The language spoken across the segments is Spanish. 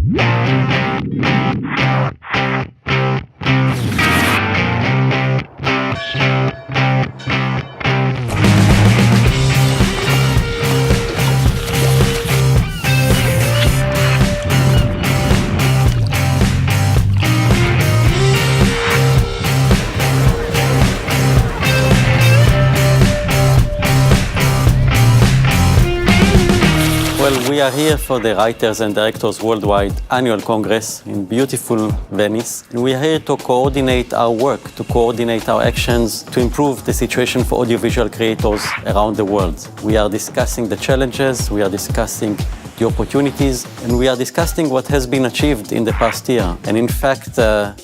We are here for the Writers and Directors Worldwide Annual Congress in beautiful Venice. And we are here to coordinate our work, to coordinate our actions, to improve the situation for audiovisual creators around the world. We are discussing the challenges, we are discussing the opportunities, and we are discussing what has been achieved in the past year. And in fact,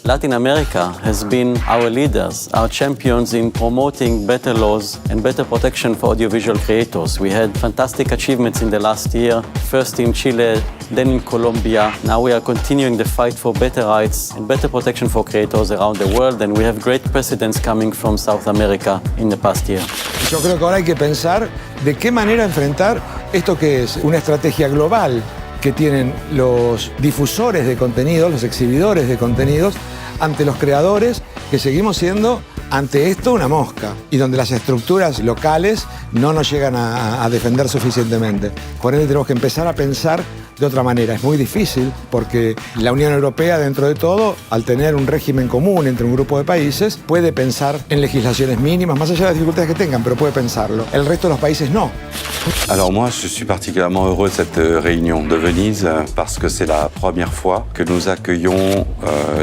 Latin America has been our leaders, our champions in promoting better laws and better protection for audiovisual creators. We had fantastic achievements in the last year, first in Chile, then in Colombia. Now we are continuing the fight for better rights and better protection for creators around the world, and we have great precedents coming from South America in the past year. Yo creo que ahora hay que pensar de qué manera enfrentar esto que es una estrategia global que tienen los difusores de contenidos, los exhibidores de contenidos, ante los creadores, que seguimos siendo ante esto una mosca y donde las estructuras locales no nos llegan a defender suficientemente. Por ende tenemos que empezar a pensar de otra manera. Es muy difícil porque la Unión Europea, dentro de todo, al tener un régimen común entre un grupo de países, puede pensar en legislaciones mínimas, más allá de las dificultades que tengan, pero puede pensarlo. El resto de los países no. Alors moi, je suis particulièrement heureux de cette réunion de Venise parce que c'est la première fois que nous accueillons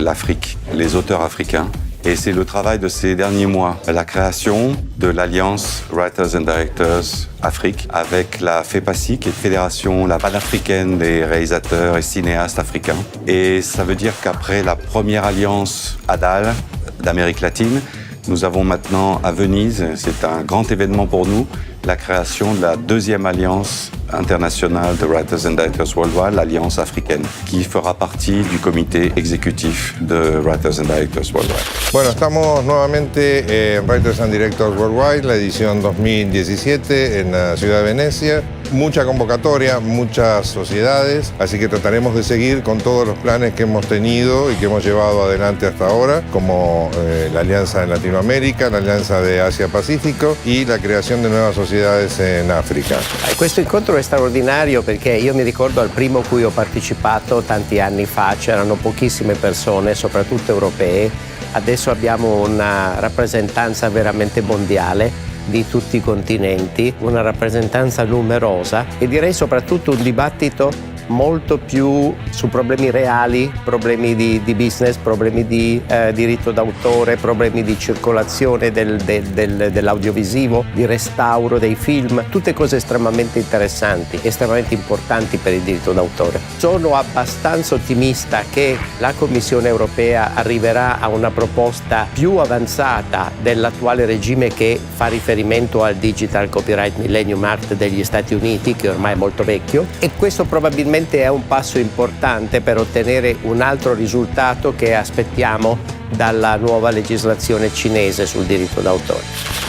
l'Afrique, les auteurs africains. Et c'est le travail de ces derniers mois, la création de l'Alliance Writers and Directors Afrique avec la FEPACI, qui est une fédération la panafricaine des réalisateurs et cinéastes africains. Et ça veut dire qu'après la première alliance ADAL d'Amérique latine, nous avons maintenant à Venise, c'est un grand événement pour nous, la création de la deuxième alliance internationale de Writers and Directors Worldwide, l'Alliance africaine, qui fera partie du comité exécutif de Writers and Directors Worldwide. Bueno, estamos nuevamente en Writers and Directors Worldwide, la edición 2017 en la ciudad de Venecia. Mucha convocatoria, muchas sociedades, así que trataremos de seguir con todos los planes que hemos tenido y que hemos llevado adelante hasta ahora, como la Alianza en Latinoamérica, la Alianza de Asia-Pacífico y la creación de nuevas sociedades en Africa. Questo incontro è straordinario perché io mi ricordo al primo cui ho partecipato tanti anni fa, c'erano pochissime persone, soprattutto europee. Adesso abbiamo una rappresentanza veramente mondiale di tutti i continenti, una rappresentanza numerosa e direi soprattutto un dibattito molto più su problemi reali, problemi di business, problemi di diritto d'autore, problemi di circolazione dell'audiovisivo, di restauro dei film, tutte cose estremamente interessanti, estremamente importanti per il diritto d'autore. Sono abbastanza ottimista che la Commissione europea arriverà a una proposta più avanzata dell'attuale regime che fa riferimento al Digital Copyright Millennium Act degli Stati Uniti, che ormai è molto vecchio, e questo probabilmente è un passo importante per ottenere un altro risultato che aspettiamo dalla nuova legislazione cinese sul diritto d'autore.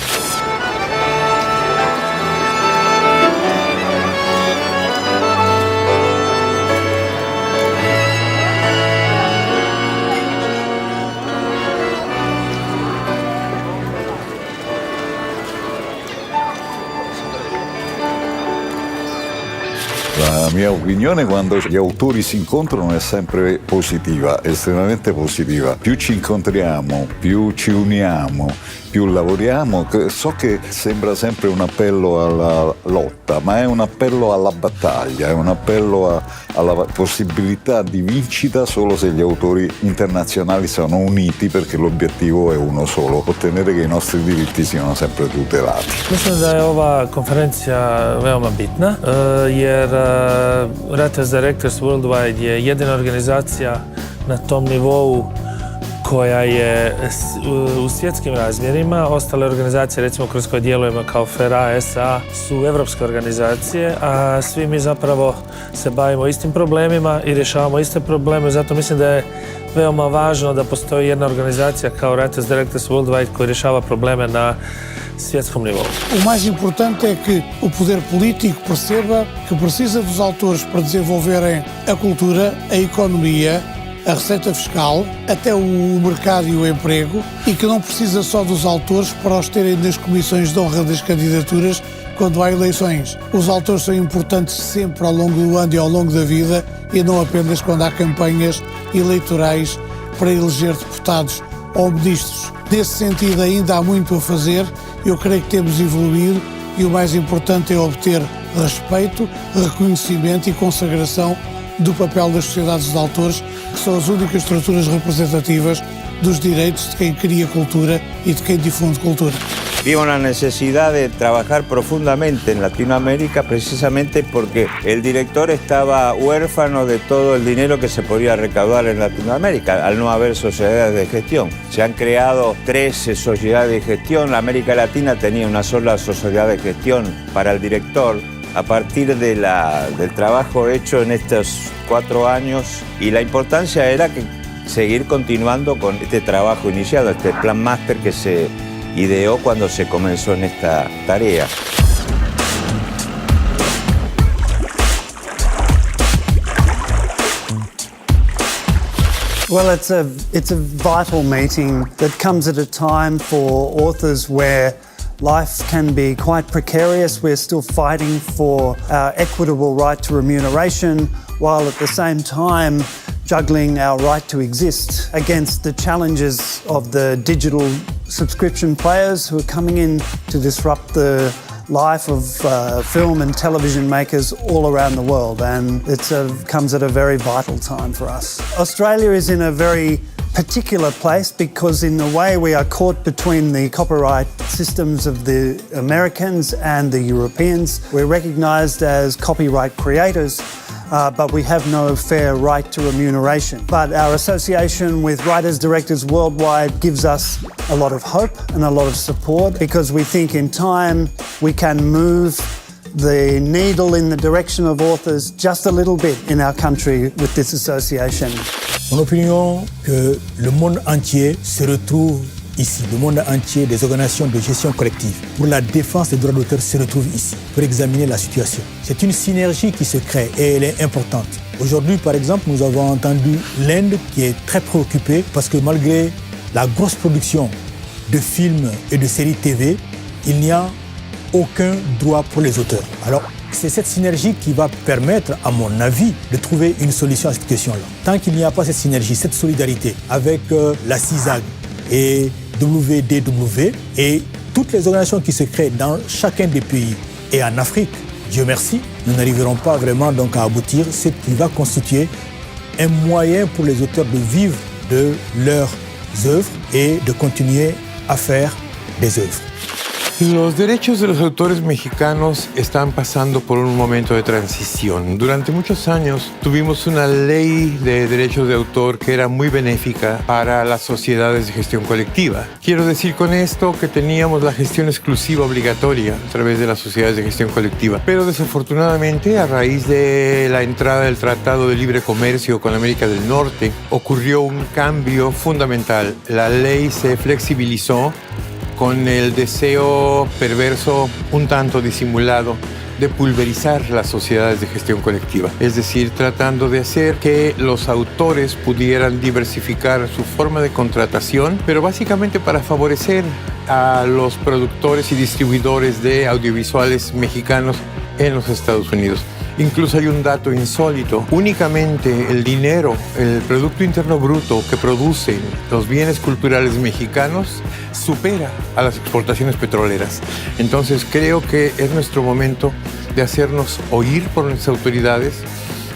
La mia opinione quando gli autori si incontrano è sempre positiva, estremamente positiva. Più ci incontriamo, più ci uniamo, più lavoriamo. So che sembra sempre un appello alla lotta, ma è un appello alla battaglia, è un appello alla possibilità di vincita solo se gli autori internazionali sono uniti, perché l'obiettivo è uno solo, ottenere che i nostri diritti siano sempre tutelati. Mislim da je ova konferencija veoma bitna, jer Writers Directors Worldwide je jedina organizacija na tom nivou koja je u svjetskim razmjerima. Ostale organizacije, recimo kroz koje djelujemo kao FERA, SA, su evropske organizacije, a svi mi zapravo se bavimo istim problemima i rješavamo iste probleme. Zato mislim da je veoma važno da postoji jedna organizacija kao Writers Directors Worldwide koja rješava probleme na svjetskom nivou. O mais importante é que o poder político perceba que precisa dos autores para desenvolverem a cultura, a economia, a receita fiscal, até o mercado e o emprego, e que não precisa só dos autores para os terem nas comissões de honra das candidaturas quando há eleições. Os autores são importantes sempre ao longo do ano e ao longo da vida e não apenas quando há campanhas eleitorais para eleger deputados ou ministros. Nesse sentido ainda há muito a fazer, eu creio que temos evoluído e o mais importante é obter respeito, reconhecimento e consagração do papel das sociedades de autores, que são as únicas estruturas representativas dos direitos de quem cria cultura e de quem difunde cultura. Vimos la necesidad de trabajar profundamente en Latinoamérica precisamente porque el director estaba huérfano de todo el dinero que se podía recaudar en Latinoamérica al no haber sociedades de gestión. Se han creado 13 sociedades de gestión, la América Latina tenía una sola sociedad de gestión para el director. A partir del trabajo hecho en estos 4 años y la importancia era que seguir continuando con este trabajo iniciado, este plan máster que se ideó cuando se comenzó en esta tarea. Well, it's a vital meeting that comes at a time for authors where life can be quite precarious. We're still fighting for our equitable right to remuneration, while at the same time juggling our right to exist against the challenges of the digital subscription players who are coming in to disrupt the life of film and television makers all around the world, and it comes at a very vital time for us. Australia is in a very particular place because in a way we are caught between the copyright systems of the Americans and the Europeans. We're recognised as copyright creators, but we have no fair right to remuneration. But our association with writers, directors worldwide gives us a lot of hope and a lot of support because we think in time we can move the needle in the direction of authors just a little bit in our country with this association. Mon opinion que le monde entier se retrouve ici. Le monde entier des organisations de gestion collective pour la défense des droits d'auteur se retrouve ici pour examiner la situation. C'est une synergie qui se crée et elle est importante. Aujourd'hui, par exemple, nous avons entendu l'Inde qui est très préoccupée parce que malgré la grosse production de films et de séries TV, il n'y a aucun droit pour les auteurs. Alors, c'est cette synergie qui va permettre, à mon avis, de trouver une solution à cette question-là. Tant qu'il n'y a pas cette synergie, cette solidarité avec la CISAC et W&DW et toutes les organisations qui se créent dans chacun des pays et en Afrique, Dieu merci, nous n'arriverons pas vraiment donc à aboutir, ce qui va constituer un moyen pour les auteurs de vivre de leurs œuvres et de continuer a faire des œuvres. Los derechos de los autores mexicanos están pasando por un momento de transición. Durante muchos años tuvimos una ley de derechos de autor que era muy benéfica para las sociedades de gestión colectiva. Quiero decir con esto que teníamos la gestión exclusiva obligatoria a través de las sociedades de gestión colectiva. Pero desafortunadamente, a raíz de la entrada del Tratado de Libre Comercio con América del Norte, ocurrió un cambio fundamental. La ley se flexibilizó con el deseo perverso, un tanto disimulado, de pulverizar las sociedades de gestión colectiva. Es decir, tratando de hacer que los autores pudieran diversificar su forma de contratación, pero básicamente para favorecer a los productores y distribuidores de audiovisuales mexicanos en los Estados Unidos. Incluso hay un dato insólito. Únicamente el dinero, el Producto Interno Bruto que producen los bienes culturales mexicanos supera a las exportaciones petroleras. Entonces creo que es nuestro momento de hacernos oír por nuestras autoridades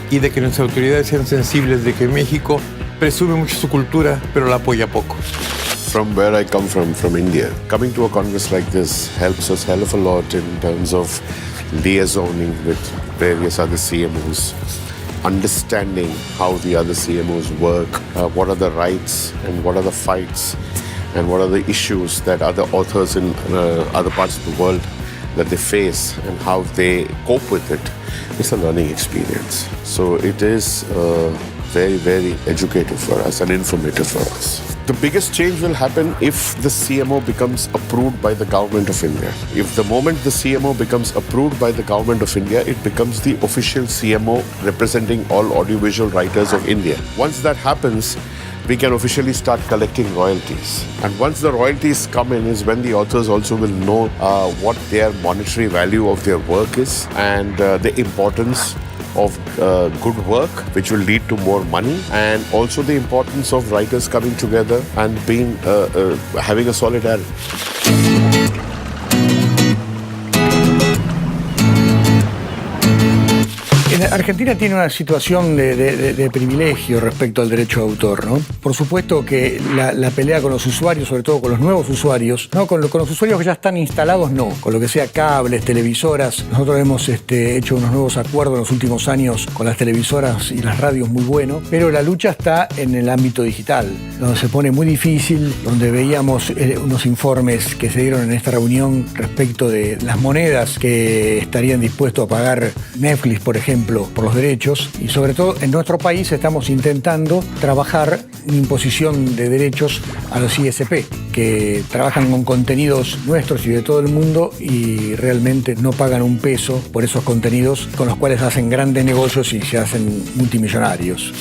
y de que nuestras autoridades sean sensibles de que México presume mucho su cultura, pero la apoya poco. From where I come from India, coming to a congress like this helps us hell of a lot in terms of liaisoning with various other CMOs, understanding how the other CMOs work, what are the rights and what are the fights and what are the issues that other authors in other parts of the world that they face and how they cope with it. It's a learning experience. So it is very, very educative for us and informative for us. The biggest change will happen if the CMO becomes approved by the government of India. If the moment the CMO becomes approved by the government of India, it becomes the official CMO representing all audiovisual writers of India. Once that happens, we can officially start collecting royalties. And once the royalties come in is when the authors also will know what their monetary value of their work is and the importance of good work, which will lead to more money, and also the importance of writers coming together and being having a solidarity. Argentina tiene una situación de privilegio respecto al derecho de autor, ¿no? Por supuesto que la pelea con los usuarios, sobre todo con los nuevos usuarios, no con los usuarios que ya están instalados, no. Con lo que sea cables, televisoras. Nosotros hemos hecho unos nuevos acuerdos en los últimos años con las televisoras y las radios muy buenos, pero la lucha está en el ámbito digital, donde se pone muy difícil, donde veíamos unos informes que se dieron en esta reunión respecto de las monedas que estarían dispuestos a pagar Netflix, por ejemplo, por los derechos, y sobre todo en nuestro país estamos intentando trabajar en imposición de derechos a los ISP, que trabajan con contenidos nuestros y de todo el mundo y realmente no pagan un peso por esos contenidos con los cuales hacen grandes negocios y se hacen multimillonarios.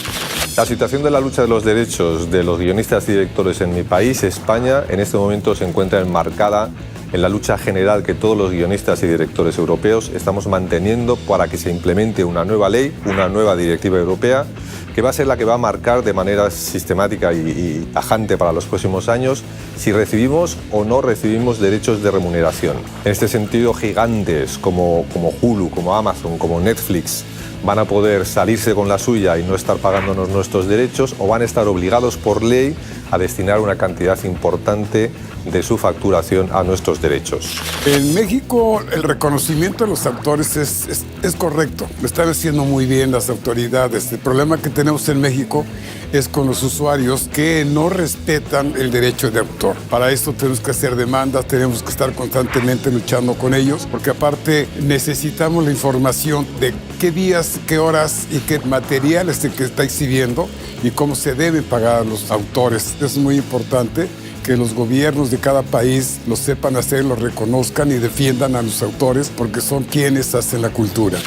La situación de la lucha de los derechos de los guionistas y directores en mi país, España, en este momento se encuentra enmarcada en la lucha general que todos los guionistas y directores europeos estamos manteniendo para que se implemente una nueva ley, una nueva directiva europea, que va a ser la que va a marcar de manera sistemática y tajante para los próximos años si recibimos o no recibimos derechos de remuneración. En este sentido, gigantes como Hulu, como Amazon, como Netflix, van a poder salirse con la suya y no estar pagándonos nuestros derechos, o van a estar obligados por ley a destinar una cantidad importante de su facturación a nuestros derechos. En México el reconocimiento de los autores es correcto, lo están haciendo muy bien las autoridades. El problema que tenemos en México es con los usuarios que no respetan el derecho de autor. Para esto tenemos que hacer demandas, tenemos que estar constantemente luchando con ellos, porque aparte necesitamos la información de qué días, qué horas y qué material es el que está exhibiendo y cómo se debe pagar a los autores. Es muy importante que los gobiernos de cada país lo sepan hacer, lo reconozcan y defiendan a los autores porque son quienes hacen la cultura.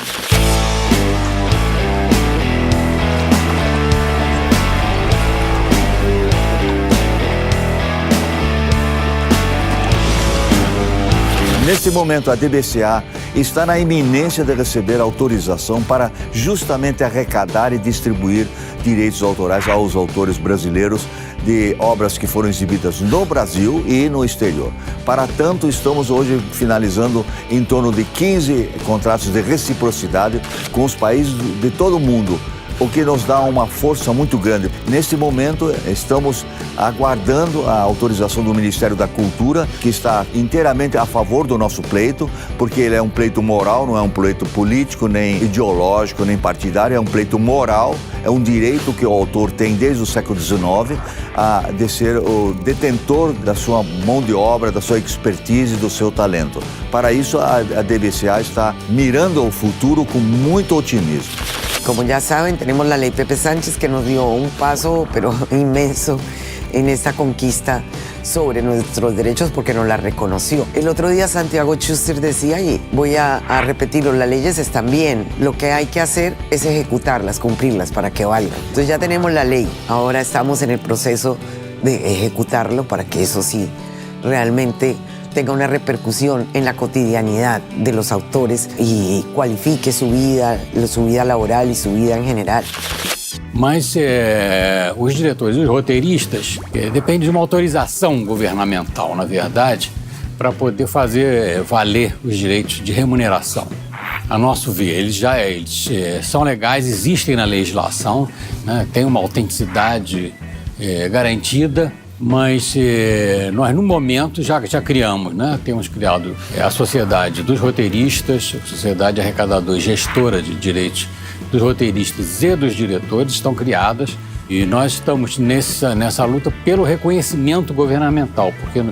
Neste momento, a DBCA está na iminência de receber autorização para justamente arrecadar e distribuir direitos autorais aos autores brasileiros de obras que foram exibidas no Brasil e no exterior. Para tanto, estamos hoje finalizando em torno de 15 contratos de reciprocidade com os países de todo o mundo, o que nos dá uma força muito grande. Neste momento, estamos aguardando a autorização do Ministério da Cultura, que está inteiramente a favor do nosso pleito, porque ele é um pleito moral, não é um pleito político, nem ideológico, nem partidário, é um pleito moral, é um direito que o autor tem desde o século XIX de ser o detentor da sua mão de obra, da sua expertise, do seu talento. Para isso, a DBCA está mirando o futuro com muito otimismo. Como ya saben, tenemos la ley Pepe Sánchez que nos dio un paso, pero inmenso, en esta conquista sobre nuestros derechos porque nos la reconoció. El otro día Santiago Schuster decía, y voy a repetirlo, las leyes están bien, lo que hay que hacer es ejecutarlas, cumplirlas para que valgan. Entonces ya tenemos la ley, ahora estamos en el proceso de ejecutarlo para que eso sí realmente tenga una repercusión en la cotidianidad de los autores y qualifique su vida laboral e sua vida em geral. Mas os diretores e os roteiristas dependem de uma autorização governamental, na verdade, para poder fazer valer os direitos de remuneração. A nosso ver, eles são legais, existem na legislação, né, tem uma autenticidade garantida, mas nós, no momento, já criamos, né? Temos criado a Sociedade dos Roteiristas, a Sociedade Arrecadadora e Gestora de Direitos dos Roteiristas e dos Diretores, estão criadas e nós estamos nessa luta pelo reconhecimento governamental, porque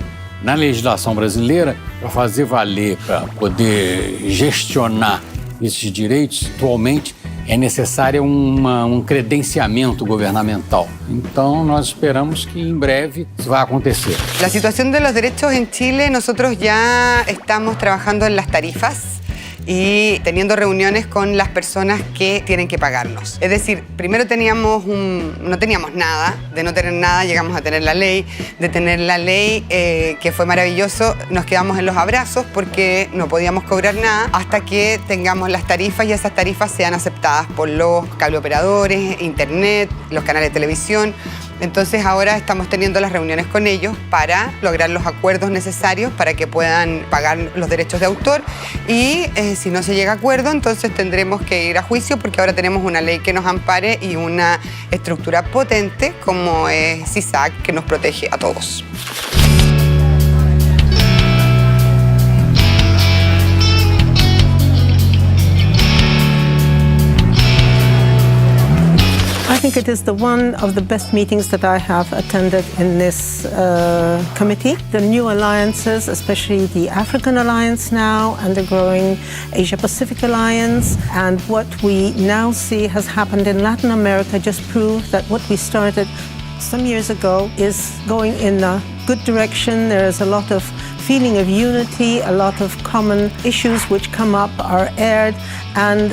na legislação brasileira, para fazer valer, para poder gestionar esses direitos, atualmente é necessário credenciamento gubernamental. Então, nós esperamos que em breve isso vai acontecer. La situación de los derechos en Chile, nosotros ya estamos trabajando en las tarifas y teniendo reuniones con las personas que tienen que pagarnos. Es decir, primero no teníamos nada, de no tener nada llegamos a tener la ley, de tener la ley que fue maravilloso, nos quedamos en los abrazos porque no podíamos cobrar nada hasta que tengamos las tarifas y esas tarifas sean aceptadas por los cableoperadores, internet, los canales de televisión. Entonces ahora estamos teniendo las reuniones con ellos para lograr los acuerdos necesarios para que puedan pagar los derechos de autor y si no se llega a acuerdo entonces tendremos que ir a juicio porque ahora tenemos una ley que nos ampare y una estructura potente como es CISAC que nos protege a todos. I think it is one of the best meetings that I have attended in this committee. The new alliances, especially the African Alliance now and the growing Asia-Pacific Alliance, and what we now see has happened in Latin America just prove that what we started some years ago is going in a good direction. There is a lot of feeling of unity, a lot of common issues which come up are aired, and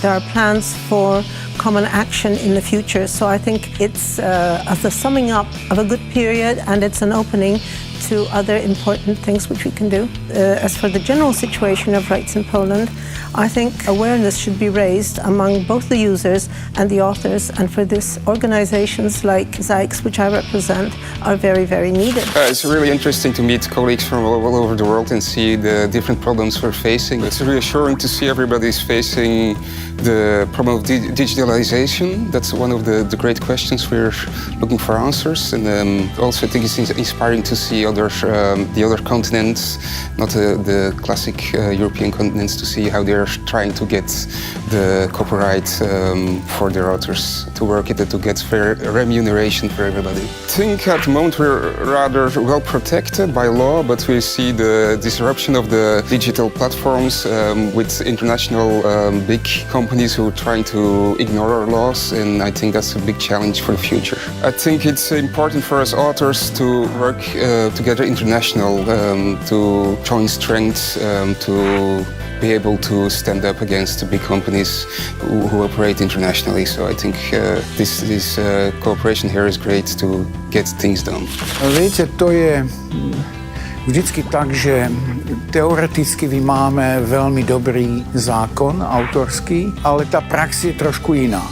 there are plans for common action in the future. So I think it's the summing up of a good period, and it's an opening to other important things which we can do. As for the general situation of rights in Poland, I think awareness should be raised among both the users and the authors, and for this, organizations like CISAC, which I represent, are very, very needed. It's really interesting to meet colleagues from all over the world and see the different problems we're facing. It's reassuring to see everybody's facing the problem of digitalization. That's one of the great questions we're looking for answers, and also I think it's inspiring to see the other continents, not the classic European continents, to see how they're trying to get the copyright for their authors to work it and to get fair remuneration for everybody. I think at the moment we're rather well protected by law, but we see the disruption of the digital platforms with international big companies who are trying to ignore our laws, and I think that's a big challenge for the future. I think it's important for us authors to work together international, to join strengths, to be able to stand up against the big companies who operate internationally. So I think this cooperation here is great to get things done. Viete, to je vždycky tak, že teoreticky my máme veľmi dobrý zákon autorský, ale tá prax je trošku iná.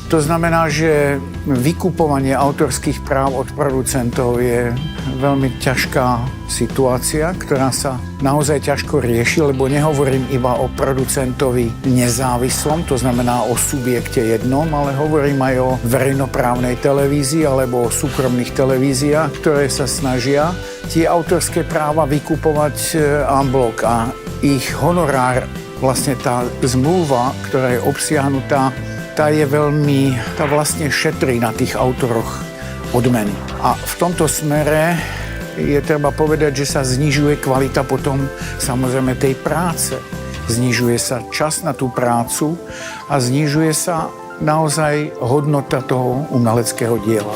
To znamená, že vykupovanie autorských práv od producentov je veľmi ťažká situácia, ktorá sa naozaj ťažko rieši, lebo nehovorím iba o producentovi nezávislom, to znamená o subjekte jednom, ale hovorím aj o verejnoprávnej televízii alebo o súkromných televíziách, ktoré sa snažia tie autorské práva vykupovať en bloc a ich honorár, vlastne tá zmluva, ktorá je obsiahnutá, tá vlastne šetrí na tých autoroch odmeny. A v tomto smere je treba povedať, že sa znižuje kvalita potom samozrejme tej práce. Znižuje sa čas na tú prácu a znižuje sa naozaj hodnota toho umeleckého diela.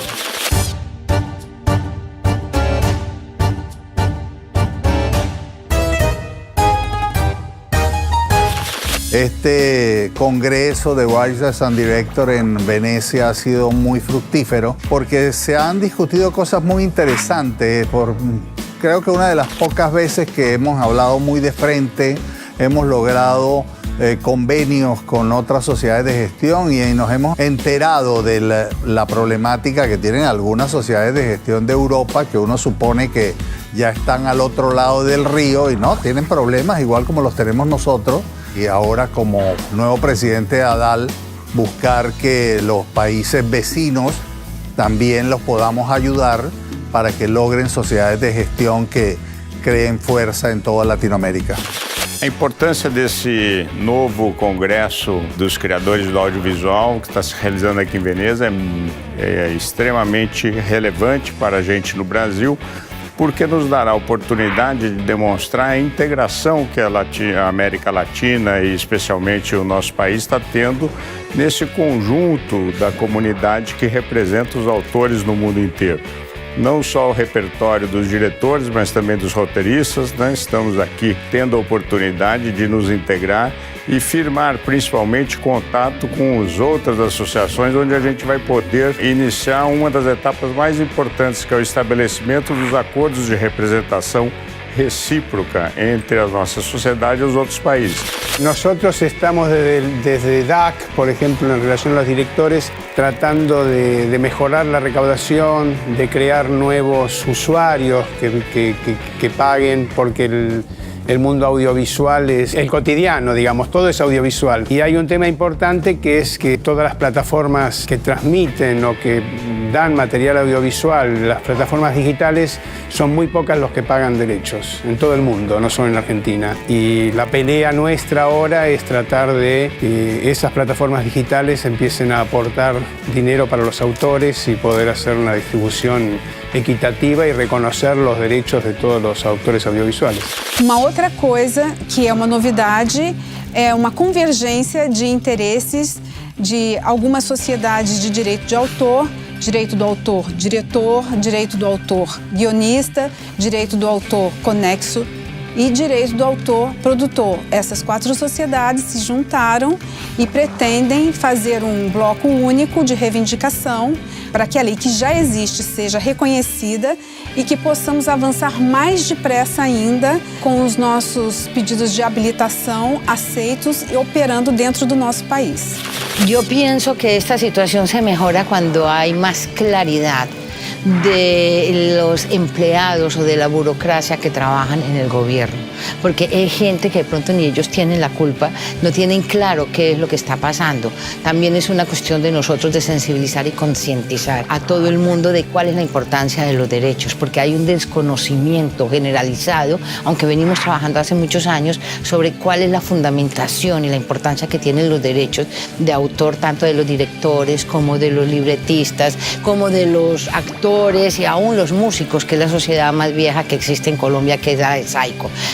Este Congreso de Writers and Directors en Venecia ha sido muy fructífero porque se han discutido cosas muy interesantes. Creo que una de las pocas veces que hemos hablado muy de frente, hemos logrado convenios con otras sociedades de gestión y nos hemos enterado de la problemática que tienen algunas sociedades de gestión de Europa, que uno supone que ya están al otro lado del río y no, tienen problemas igual como los tenemos nosotros. Y ahora, como nuevo presidente de ADAL, buscar que los países vecinos también los podamos ayudar para que logren sociedades de gestión que creen fuerza en toda Latinoamérica. A importância desse novo Congresso dos Creadores do Audiovisual, que está se realizando aqui em Veneza, é extremamente relevante para a gente no Brasil, porque nos dará a oportunidade de demonstrar a integração que a América Latina e especialmente o nosso país está tendo nesse conjunto da comunidade que representa os autores no mundo inteiro. Não só o repertório dos diretores, mas também dos roteiristas, né? Estamos aqui tendo a oportunidade de nos integrar e firmar principalmente contato com as outras associações, onde a gente vai poder iniciar uma das etapas mais importantes, que é o estabelecimento dos acordos de representação recíproca entre a nossa sociedade e os outros países. Nosotros estamos desde DAC, por ejemplo, en relación a los directores, tratando de mejorar la recaudación, de crear nuevos usuarios que paguen, porque el mundo audiovisual es el cotidiano, digamos, todo es audiovisual. Y hay un tema importante que es que todas las plataformas que transmiten o que dan material audiovisual, las plataformas digitales, son muy pocas los que pagan derechos en todo el mundo, no solo en Argentina. Y la pelea nuestra ahora es tratar de que esas plataformas digitales empiecen a aportar dinero para los autores y poder hacer una distribución equitativa e reconhecer os direitos de todos os autores audiovisuais. Uma outra coisa que é uma novidade é uma convergência de interesses de algumas sociedades de direito de autor, direito do autor diretor, direito do autor guionista, direito do autor conexo e direito do autor produtor. Essas 4 sociedades se juntaram e pretendem fazer um bloco único de reivindicação para que a lei que já existe seja reconhecida e que possamos avançar mais depressa ainda com os nossos pedidos de habilitação aceitos e operando dentro do nosso país. Yo pienso que esta situación se mejora cuando hay más claridad de los empleados o de la burocracia que trabajan en el gobierno, porque hay gente que de pronto ni ellos tienen la culpa, no tienen claro qué es lo que está pasando. También es una cuestión de nosotros de sensibilizar y concientizar a todo el mundo de cuál es la importancia de los derechos, porque hay un desconocimiento generalizado, aunque venimos trabajando hace muchos años, sobre cuál es la fundamentación y la importancia que tienen los derechos de autor, tanto de los directores como de los libretistas, como de los actores y aún los músicos, que es la sociedad más vieja que existe en Colombia, que es la de CISAC.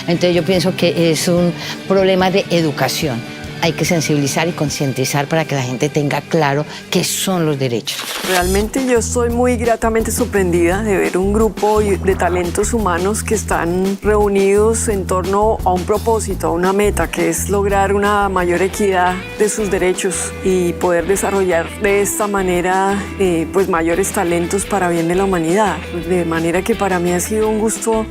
Entonces yo pienso que es un problema de educación. Hay que sensibilizar y concientizar para que la gente tenga claro qué son los derechos. Realmente yo estoy muy gratamente sorprendida de ver un grupo de talentos humanos que están reunidos en torno a un propósito, a una meta, que es lograr una mayor equidad de sus derechos y poder desarrollar de esta manera pues mayores talentos para bien de la humanidad. De manera que para mí ha sido un gusto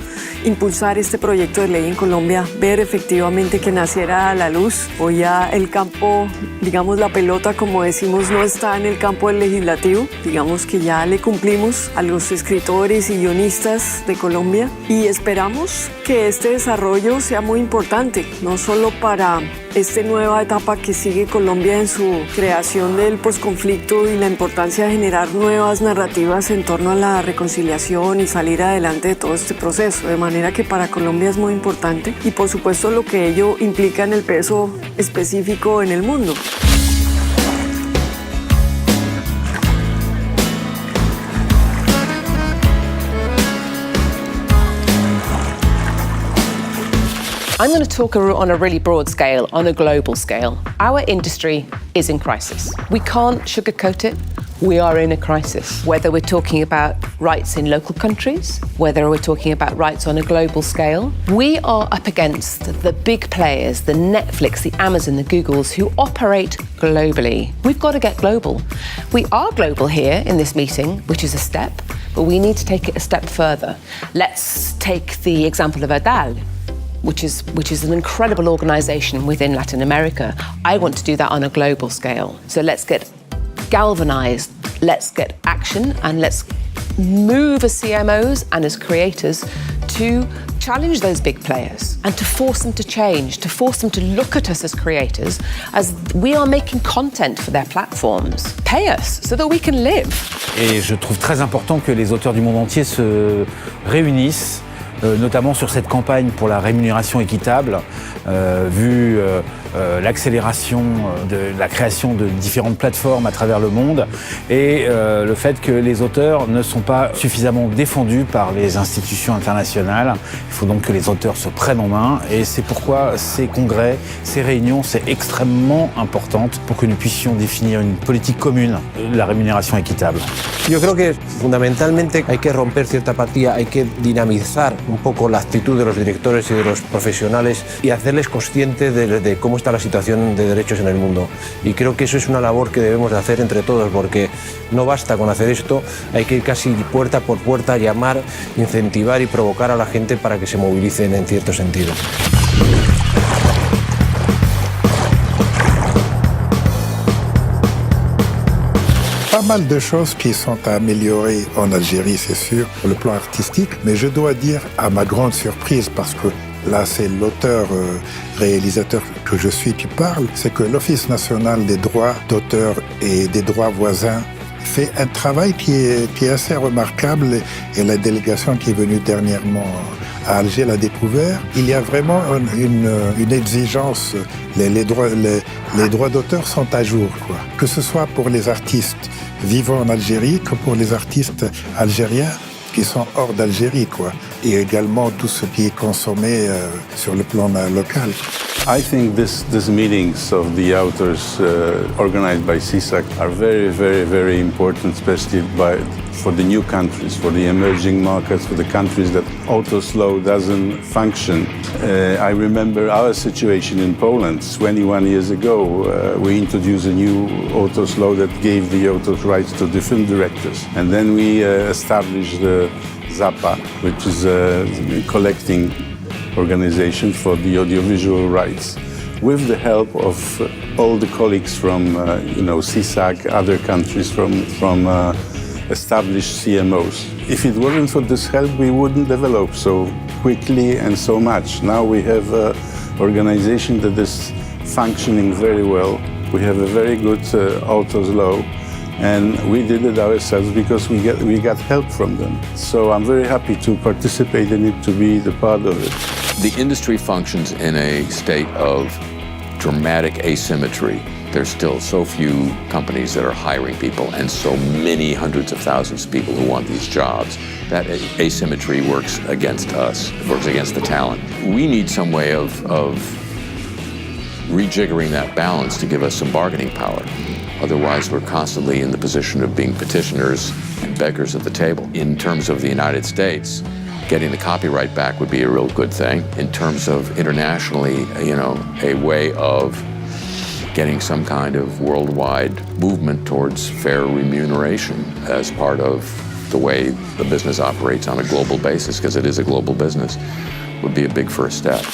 impulsar este proyecto de ley en Colombia, ver efectivamente que naciera a la luz. Hoy ya el campo, digamos la pelota, como decimos, no está en el campo del legislativo. Digamos que ya le cumplimos a los escritores y guionistas de Colombia y esperamos que este desarrollo sea muy importante, no solo para esta nueva etapa que sigue Colombia en su creación del posconflicto y la importancia de generar nuevas narrativas en torno a la reconciliación y salir adelante de todo este proceso, de manera que para Colombia es muy importante y por supuesto lo que ello implica en el peso específico en el mundo. I'm going to talk on a really broad scale, on a global scale. Our industry is in crisis. We can't sugarcoat it. We are in a crisis. Whether we're talking about rights in local countries, whether we're talking about rights on a global scale, we are up against the big players, the Netflix, the Amazon, the Googles, who operate globally. We've got to get global. We are global here in this meeting, which is a step, but we need to take it a step further. Let's take the example of ADAL, which is an incredible organization within Latin America. I want to do that on a global scale. So let's get galvanized, let's get action, and let's move as CMOs and as creators to challenge those big players and to force them to change, to force them to look at us as creators, as we are making content for their platforms. Pay us so that we can live. Et je trouve très important que les auteurs du monde entier se réunissent, notamment sur cette campagne pour la rémunération équitable, vu l'accélération de la création de différentes plateformes à travers le monde et le fait que les auteurs ne sont pas suffisamment défendus par les institutions internationales. Il faut donc que les auteurs se prennent en main et c'est pourquoi ces congrès, ces réunions, c'est extrêmement important pour que nous puissions définir une politique commune de la rémunération équitable. Yo creo que fundamentalmente hay que romper cierta apatía, hay que dinamizar un poco la actitud de los directores y de los profesionales y hacerles conscientes de cómo está la situación de derechos en el mundo. Y creo que eso es una labor que debemos de hacer entre todos porque no basta con hacer esto, hay que ir casi puerta por puerta, llamar, incentivar y provocar a la gente para que se movilicen en cierto sentido. Pas mal de choses qui sont à améliorer en Algérie, c'est sûr, sur le plan artistique, mais je dois dire, à ma grande surprise, parce que là c'est l'auteur-réalisateur que je suis qui parle, c'est que l'Office national des droits d'auteur et des droits voisins fait un travail qui est assez remarquable et la délégation qui est venue dernièrement à Alger l'a découvert. Il y a vraiment une exigence, les droits d'auteur sont à jour, quoi. Que ce soit pour les artistes vivant en Algérie que pour les artistes algériens qui sont hors d'Algérie, quoi. Et également tout ce qui est consommé sur le plan local. I think these meetings of the authors organized by CISAC are very, very, very important, especially for the new countries, for the emerging markets, for the countries that authors law doesn't function. I remember our situation in Poland 21 years ago. We introduced a new authors law that gave the authors rights to the film directors. And then we established the ZAPA, which is a collecting organization for the audiovisual rights, with the help of all the colleagues from CISAC, other countries, from established CMOs. If it wasn't for this help, we wouldn't develop so quickly and so much. Now we have an organization that is functioning very well. We have a very good authors law, and we did it ourselves because we got help from them. So I'm very happy to participate in it, to be the part of it. The industry functions in a state of dramatic asymmetry. There's still so few companies that are hiring people and so many hundreds of thousands of people who want these jobs. That asymmetry works against us, works against the talent. We need some way of rejiggering that balance to give us some bargaining power. Otherwise, we're constantly in the position of being petitioners and beggars at the table. In terms of the United States, getting the copyright back would be a real good thing. In terms of internationally, a way of getting some kind of worldwide movement towards fair remuneration as part of the way the business operates on a global basis, because it is a global business, would be a big first step.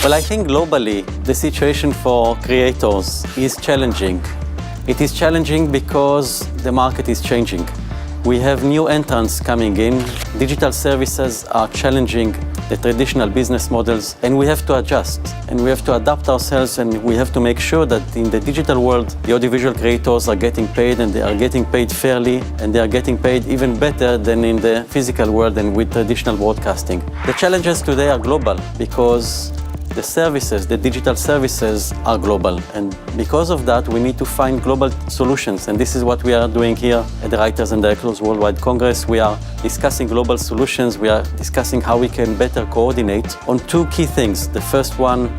Well, I think globally, the situation for creators is challenging. It is challenging because the market is changing. We have new entrants coming in. Digital services are challenging the traditional business models, and we have to adjust, and we have to adapt ourselves, and we have to make sure that in the digital world, the audiovisual creators are getting paid, and they are getting paid fairly, and they are getting paid even better than in the physical world and with traditional broadcasting. The challenges today are global because the services, the digital services are global. And because of that, we need to find global solutions. And this is what we are doing here at the Writers and Directors Worldwide Congress. We are discussing global solutions. We are discussing how we can better coordinate on two key things. The first one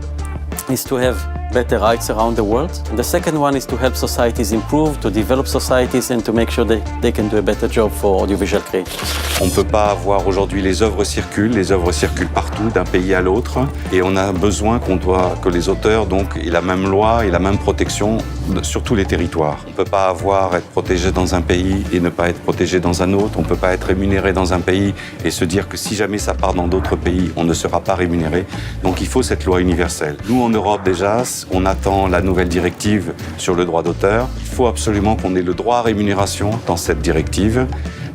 is to have better rights around the world. And the second one is to help societies improve, to develop societies and to make sure that they can do a better job for audiovisual creators. On ne peut pas avoir aujourd'hui les œuvres circulent partout d'un pays à l'autre et on a besoin que les auteurs donc aient la même loi et la même protection sur tous les territoires. On ne peut pas être protégé dans un pays et ne pas être protégé dans un autre. On ne peut pas être rémunéré dans un pays et se dire que si jamais ça part dans d'autres pays, on ne sera pas rémunéré. Donc il faut cette loi universelle. Nous en Europe déjà, on attend la nouvelle directive sur le droit d'auteur. Il faut absolument qu'on ait le droit à rémunération dans cette directive,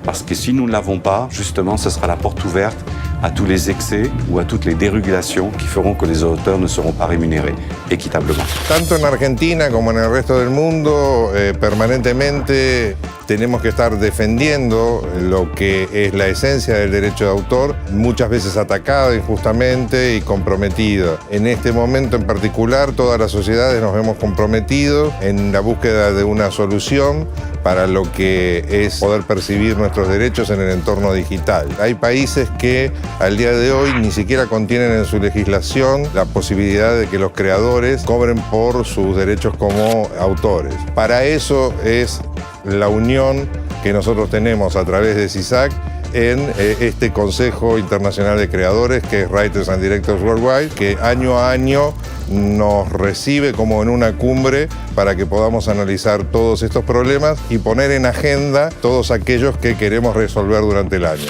parce que si nous ne l'avons pas, justement, ce sera la porte ouverte à tous les excès ou à toutes les dérégulations qui feront que les auteurs ne seront pas rémunérés équitablement. Tanto en Argentina como en el resto del mundo, permanentemente tenemos que estar defendiendo lo que es la esencia del derecho de autor, muchas veces atacado injustamente y comprometido. En este momento en particular, todas las sociedades nos hemos comprometido en la búsqueda de una solución para lo que es poder percibir nuestros derechos en el entorno digital. Hay países que al día de hoy ni siquiera contienen en su legislación la posibilidad de que los creadores cobren por sus derechos como autores. Para eso es la unión que nosotros tenemos a través de CISAC en este Consejo Internacional de Creadores, que es Writers and Directors Worldwide, que año a año nos recibe como en una cumbre para que podamos analizar todos estos problemas y poner en agenda todos aquellos que queremos resolver durante el año.